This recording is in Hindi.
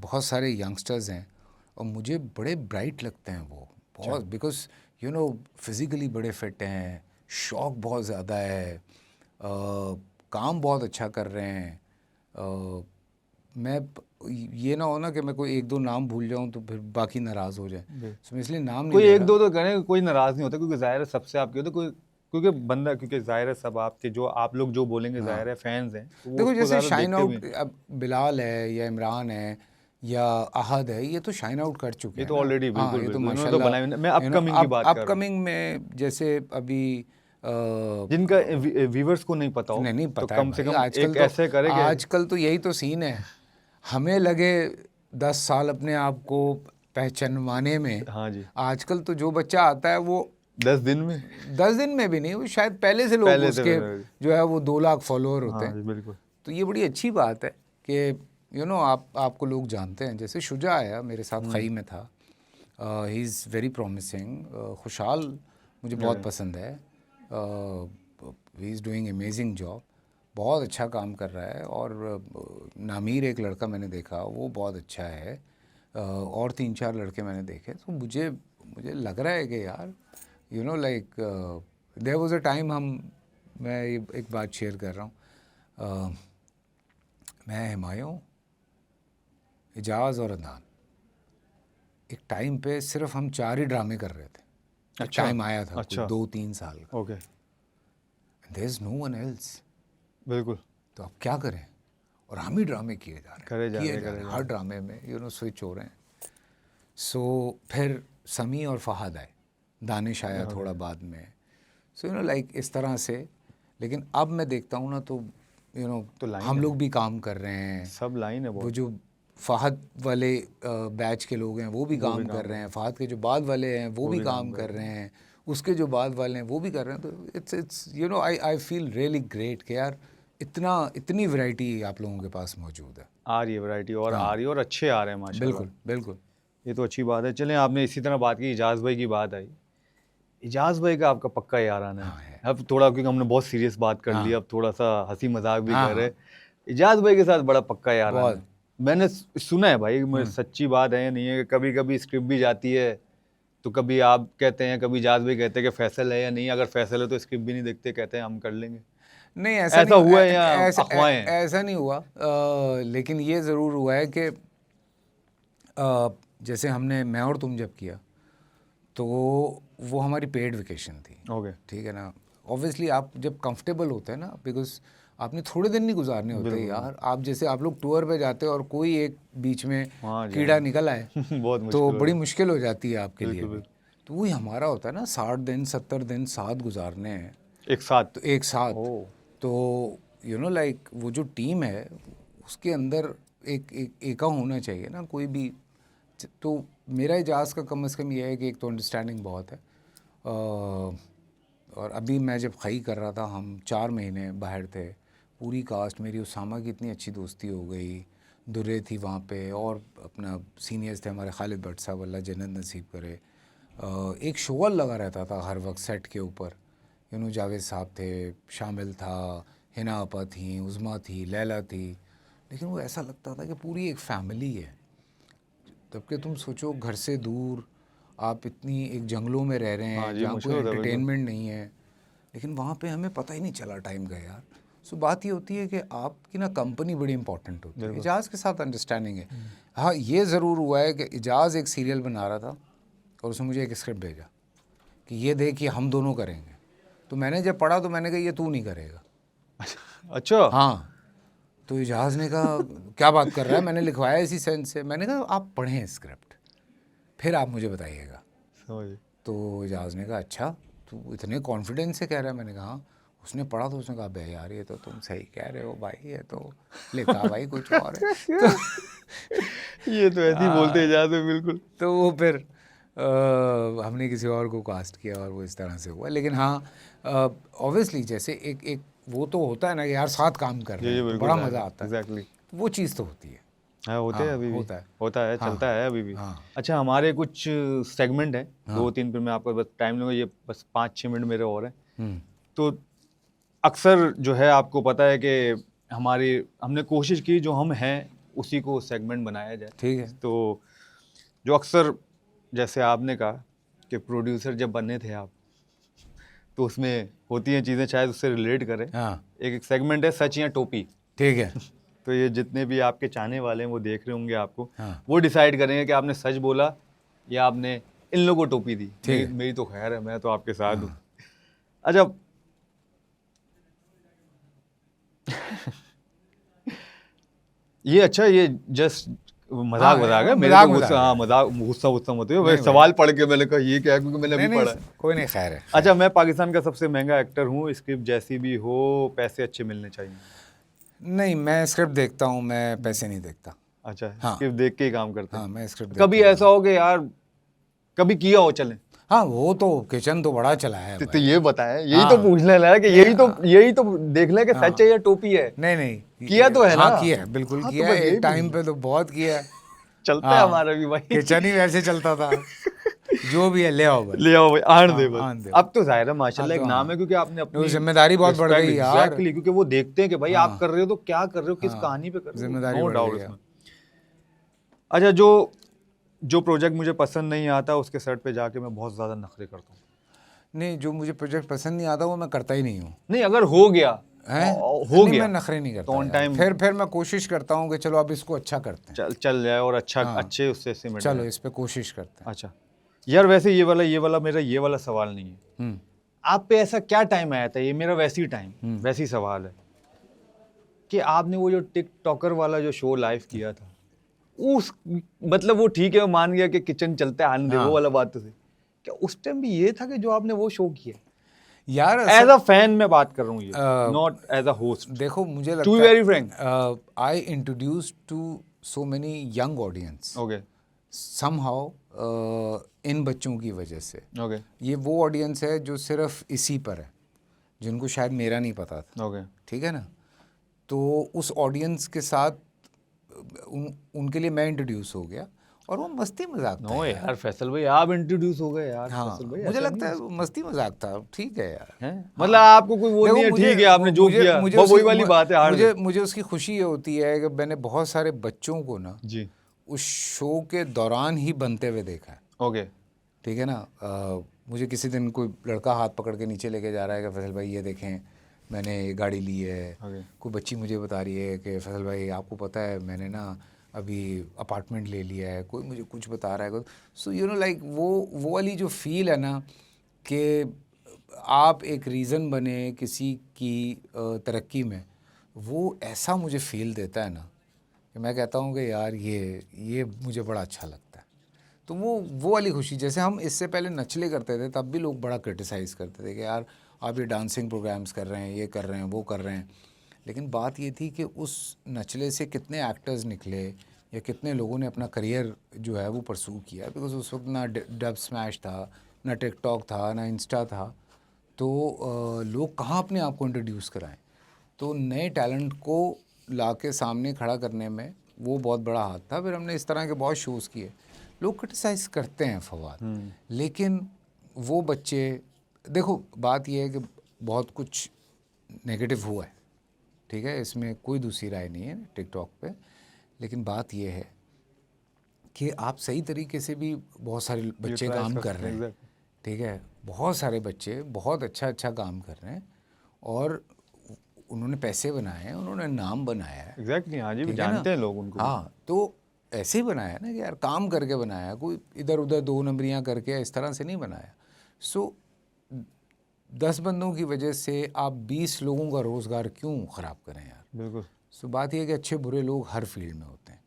बहुत सारे यंगस्टर्स हैं और मुझे बड़े ब्राइट लगते हैं वो बहुत, बिकॉज यू नो फिज़िकली बड़े फिट हैं, शौक बहुत ज़्यादा है, काम बहुत अच्छा कर रहे हैं। मैं ये ना हो ना कि मैं कोई एक दो नाम भूल जाऊं तो फिर बाकी नाराज़ हो जाए, तो मैं इसलिए नाम नहीं कोई ले एक रहा। दो तो करें, कोई नाराज नहीं होता, क्योंकि जाहिर है सबसे आपके तो कोई, क्योंकि बंदा, क्योंकि जाहिर है सब आपके जो आप लोग जो बोलेंगे जाहिर है फैंस हैं, तो वो देखो उसको जैसे ज़्यादा शाइन देखते भी आउट, हैं। अब बिलाल है या इमरान है या अहद है, ये तो शाइन आउट कर चुके ये हैं तो ना। ऑलरेडी हाँ, बिल्कुल ये तो बिल्कुल इन्होंने तो माशाल्लाह, बनाए, मैं यू नो अपकमिंग की बात कर रहा हूँ, अपकमिंग में जैसे अभी जिनका व्यूवर्स को नहीं पता हो, नहीं तो पता है कम से भाई। कम एक ऐसे करे कि आजकल तो यही तो सीन है, हमें लगे 10 साल अपने आप को पहचानवाने में, हाँ जी, आजकल तो जो बच्चा आता है वो 10 दिन में 10 दिन में भी नहीं, वो शायद पहले से लोग पहले से उसके जो है वो 2 लाख फॉलोअर होते हाँ हैं। जी बिल्कुल। तो ये बड़ी अच्छी बात है कि यू नो आपको लोग जानते हैं। जैसे शुजा आया मेरे साथ, खई में था, ही इज़ वेरी प्रॉमिसिंग। खुशहाल मुझे बहुत पसंद है, he is doing amazing job, बहुत अच्छा काम कर रहा है। और नामीर एक लड़का मैंने देखा, वो बहुत अच्छा है, और 3-4 लड़के मैंने देखे। तो मुझे मुझे लग रहा है कि यार you know like there was a time, मैं एक बात शेयर कर रहा हूँ, मैं हुमायूं, एजाज और अदनान, एक टाइम पे सिर्फ हम 4 ही ड्रामे कर रहे थे। एक अच्छा टाइम आया था कोई अच्छा 2-3 साल का, okay there is no one else. बिल्कुल तो अब क्या करें, और हम ही ड्रामे किए जा रहे करे हैं, जा किए रहे जा करे रहे हैं, जा हर रहे। ड्रामे में यू नो स्विच हो रहे हैं। सो फिर समी और फहद आए, दानिश आया थोड़ा बाद में। सो यू नो लाइक इस तरह से। लेकिन अब मैं देखता हूँ ना तो यू नो तो लाइन हम है, लोग भी काम कर रहे हैं, सब लाइन है वो बहुत, जो फहद वाले बैच के लोग हैं वो भी वो भी काम काम कर कर रहे रहे हैं, फहद के जो बाद वाले हैं वो भी काम कर रहे रहे हैं, उसके जो बाद वाले हैं वो भी कर रहे हैं। तो it's you know I feel really great कि यार इतनी वैरायटी आप लोगों के पास मौजूद है। आ रही है वैरायटी, और हाँ, आ रही है, और अच्छे आ रहे हैं माशाल्लाह। बिल्कुल बिल्कुल। ये तो अच्छी बात है। चलें, आपने इसी तरह बात की, इजाज़ भाई की बात आई, इजाज़ भाई का आपका पक्का याराना है। हाँ है। अब थोड़ा, क्योंकि हमने बहुत सीरियस बात कर ली, हाँ अब थोड़ा सा हंसी मजाक भी हाँ कर रहे। हाँ, इजाज़ भाई के साथ बड़ा पक्का याराना बहुत। है। मैंने सुना है भाई, मैं सच्ची बात है या नहीं है, कि कभी कभी स्क्रिप्ट भी जाती है, तो कभी आप कहते हैं, कभी इजाज़ भाई कहते हैं कि फैसल है या नहीं, अगर फैसल है तो स्क्रिप्ट भी नहीं देखते, कहते हैं हम कर लेंगे। नहीं ऐसा ऐसा नहीं, हुआ है या अफवाहें हैं? ऐसा नहीं हुआ, लेकिन ये ज़रूर हुआ है कि जैसे हमने मैं और तुम जब किया तो वो हमारी पेड वेकेशन थी, ओके ठीक है ना। ऑब्वियसली आप जब कंफर्टेबल होते हैं ना, बिकॉज आपने थोड़े दिन नहीं गुजारने होते यार। आप जैसे आप लोग टूर पे जाते हो और कोई एक बीच में हाँ जी कीड़ा निकल आए बहुत तो मुश्किल हो बड़ी जाता मुश्किल हो जाती है आपके है। लिए बिल्कुल भी। बिल्कुल, तो वही हमारा होता है ना, 60 दिन 70 दिन साथ गुजारने हैं, एक साथ। तो एक साथ। ओ तो यू नो लाइक वो जो टीम है उसके अंदर एक एका होना चाहिए ना कोई भी। तो मेरा इजाज़ का कम से कम ये है कि एक तो अंडरस्टैंडिंग बहुत है, और अभी मैं जब खई कर रहा था, हम 4 महीने बाहर थे, पूरी कास्ट मेरी उसामा की इतनी अच्छी दोस्ती हो गई, दुर्रे थी वहाँ पे, और अपना सीनियर्स थे हमारे खालिद भट्ट साहब, अल्लाह जन्नत नसीब करे। एक शोअल लगा रहता था हर वक्त सेट के ऊपर, यू नो जावेद साहब थे, शामिल था, हिना आपा थी, उज़मा थी, लैला थी, लेकिन वो ऐसा लगता था कि पूरी एक फैमिली है। जबकि तुम सोचो घर से दूर, आप इतनी एक जंगलों में रह रहे हाँ हैं जी, जहाँ कोई मुश्किल होता है बिल्कुल। एंटरटेनमेंट नहीं है, लेकिन वहाँ पे हमें पता ही नहीं चला टाइम का यार। सो बात ये होती है कि आपकी ना कंपनी बड़ी इंपॉर्टेंट होती है। इजाज़ के साथ अंडरस्टैंडिंग है। हाँ ये ज़रूर हुआ है कि इजाज़ एक सीरियल बना रहा था और उसने मुझे एक स्क्रिप्ट भेजा कि ये देख ये हम दोनों करेंगे। तो मैंने जब पढ़ा तो मैंने कहा ये तू नहीं करेगा। अच्छा हाँ, तो इजाज़ ने कहा क्या बात कर रहा है, मैंने लिखवाया इसी सेंस से। मैंने कहा आप पढ़ें स्क्रिप्ट फिर आप मुझे बताइएगा। समझ। तो इजाज़ ने कहा अच्छा तू इतने कॉन्फिडेंस से कह रहा है। मैंने कहा हाँ। उसने पढ़ा तो उसने कहा बे यार ये तो तुम सही कह रहे हो भाई, ये तो लिखा भाई कुछ और है। तो ये तो ऐसे ही बोलते ही जाते बिल्कुल। तो वो फिर हमने किसी और को कास्ट किया और वो इस तरह से हुआ। लेकिन हाँ ऑब्वियसली जैसे एक एक वो तो होता है ना कि यार साथ काम कर रहे जी जी हैं तो बिल्कुल बड़ा जाहिर मज़ा है, आता है, एग्जैक्टली। तो वो चीज़ तो होती है। हाँ होते हैं, हाँ अभी भी होता है। होता है, हाँ चलता है अभी भी। हाँ अच्छा, हमारे कुछ सेगमेंट हैं, हाँ 2-3, फिर मैं आपको बस टाइम लूँगा, ये बस 5-6 मिनट मेरे और हैं। हम्म, तो अक्सर जो है आपको पता है कि हमने कोशिश की जो हम हैं उसी को सेगमेंट बनाया जाए। ठीक है। तो जो अक्सर जैसे आपने कहा कि प्रोड्यूसर जब बने थे आप, तो उसमें होती हैं चीज़ें, शायद उससे रिलेट करें। हाँ एक सेगमेंट है सच या टोपी। ठीक है। तो ये जितने भी आपके चाहने वाले हैं वो देख रहे होंगे आपको, हाँ। वो डिसाइड करेंगे कि आपने सच बोला या आपने इन लोगों को टोपी दी। ठीक है। मेरी तो खैर है, मैं तो आपके साथ हूँ। अच्छा, ये अच्छा, ये जस्ट मजाक हाँ, है मेरे मजाक तो गुस्सा, मजाक हाँ है। मजाक गुस्सा मत हो। नहीं सवाल पढ़ के मैंने कहा ये क्या है, क्योंकि मैंने अभी नहीं पढ़ा नहीं है। कोई नहीं, खैर है। अच्छा, मैं पाकिस्तान का सबसे महंगा एक्टर हूँ, स्क्रिप्ट जैसी भी हो पैसे अच्छे मिलने चाहिए। नहीं, मैं स्क्रिप्ट देखता हूँ, मैं पैसे नहीं देखता। अच्छा, हाँ। स्क्रिप्ट देख के ही काम करते हैं। हाँ, मैं स्क्रिप्ट कभी देखता ऐसा हो कि यार कभी किया हो, चलें हाँ, वो तो किचन तो बड़ा चला है तो भाई। ये बताएं, यही हाँ। तो पूछने लगा कि यही तो देख लें कि सच है या टोपी है। नहीं किया तो है ना? हाँ किया है, बिल्कुल हाँ, तो किया है, बस यही एक टाइम पे तो बहुत किया है। चलता है हमारा भी भाई। किचन ही वैसे चलता था। जो भी है ले आओ भाई। ले आओ भाई, आन दे हाँ, आन बस। दे। अब तो जाहिर है माशाल्लाह अब एक तो नाम हाँ। है, क्योंकि आपने अपनी वो जिम्मेदारी बहुत बढ़ गई यार। एग्जैक्टली, क्योंकि वो देखते हैं कि भाई आप कर रहे हो तो क्या कर रहे हो, किस कहानी पे कर रहे हो, जिम्मेदारी नो बढ़ डाउट गई है। इसमें। अच्छा, जो प्रोजेक्ट मुझे पसंद नहीं आता उसके सेट पे जाके मैं बहुत ज्यादा नखरे करता हूँ। नहीं, जो मुझे प्रोजेक्ट पसंद नहीं आता वो मैं करता ही नहीं हूँ। नहीं, अगर हो गया हैं? हो नहीं, गया मैं नखरे नहीं करता तो ऑन यार। टाइम फिर मैं कोशिश करता हूँ कि चलो अब इसको अच्छा करते हैं। चल जाए और अच्छा हाँ। अच्छे उससे सिमट चलो जाए। इस पे कोशिश करते हैं। अच्छा यार, वैसे ये वाला सवाल नहीं है। आप पे ऐसा क्या टाइम आया था, ये मेरा वैसी टाइम वैसी सवाल है कि आपने वो जो टिकटॉकर वाला जो शो लाइव किया था, उस मतलब वो ठीक है, वो मान गया कि किचन चलता है, आने दे, वो वाला बात तो सही। क्या उस टाइम भी ये था कि जो आपने वो शो किया? यार एज अ फैन मैं बात कर रहा हूँ, ये नॉट एज अ होस्ट। देखो मुझे टू बी लगता वेरी फ्रैंक, है I introduce to so many young audience okay somehow in बच्चों की वजह से। ओके ये वो ऑडियंस है जो सिर्फ इसी पर है, जिनको शायद मेरा नहीं पता था। ओके ठीक है ना? तो उस ऑडियंस के साथ उनके लिए मैं इंट्रोड्यूस हो गया और वो मस्ती मजाक था। नो यार फैसल भाई, आप इंट्रोड्यूस हो गए यार। हाँ, फैसल भाई मुझे ऐसा लगता है वो मस्ती मजाक था। ठीक है यार। नहीं है? मतलब आपको कोई वो देखो, नहीं है, मुझे- ठीक है आपने जो मुझे- किया मुझे वो उसकी- वही वाली बात है, हार मुझे उसकी खुशी ये होती है कि मैंने बहुत सारे बच्चों को ना जी। उस शो के दौरान ही बनते हुए देखा है। ओके ठीक है ना? मुझे किसी दिन कोई लड़का हाथ पकड़ के नीचे लेके जा रहा है कि फैसल भाई ये देखें मैंने ये गाड़ी ली है। ओके कोई बच्ची मुझे बता रही है कि फैसल भाई आपको पता है मैंने ना अभी अपार्टमेंट ले लिया है। कोई मुझे कुछ बता रहा है। सो यू नो लाइक वो वाली जो फील है ना कि आप एक रीज़न बने किसी की तरक्की में, वो ऐसा मुझे फील देता है ना कि मैं कहता हूँ कि यार ये मुझे बड़ा अच्छा लगता है। तो वो वाली खुशी, जैसे हम इससे पहले नचले करते थे तब भी लोग बड़ा क्रिटिसाइज़ करते थे कि यार आप ये डांसिंग प्रोग्राम्स कर रहे हैं, ये कर रहे हैं, वो कर रहे हैं। लेकिन बात ये थी कि उस नचले से कितने एक्टर्स निकले या कितने लोगों ने अपना करियर जो है वो परसू किया। बिकॉज उस वक्त ना डब स्मैश था, ना टिकटॉक था, ना इंस्टा था। तो लोग कहाँ अपने आप को इंट्रोड्यूस कराएं। तो नए टैलेंट को ला के सामने खड़ा करने में वो बहुत बड़ा हाथ था। फिर हमने इस तरह के बहुत शोज़ किए। लोग क्रिटिसाइज़ करते हैं फवाद, लेकिन वो बच्चे, देखो बात ये है कि बहुत कुछ नेगेटिव हुआ है, ठीक है, इसमें कोई दूसरी राय नहीं है टिकटॉक पे। लेकिन बात ये है कि आप सही तरीके से भी बहुत सारे बच्चे काम कर रहे हैं। ठीक है, बहुत सारे बच्चे बहुत अच्छा काम कर रहे हैं और उन्होंने पैसे बनाए हैं, उन्होंने नाम बनाया है। एग्जैक्टली, हाँ जी, जानते हैं लोग उनको। हाँ, तो ऐसे ही बनाया है ना कि यार काम करके बनाया, कोई इधर उधर 2 नंबरियाँ करके इस तरह से नहीं बनाया। सो 10 बंदों की वजह से आप 20 लोगों का रोज़गार क्यों ख़राब करें यार? बिल्कुल। सो बात यह है कि अच्छे बुरे लोग हर फील्ड में होते हैं।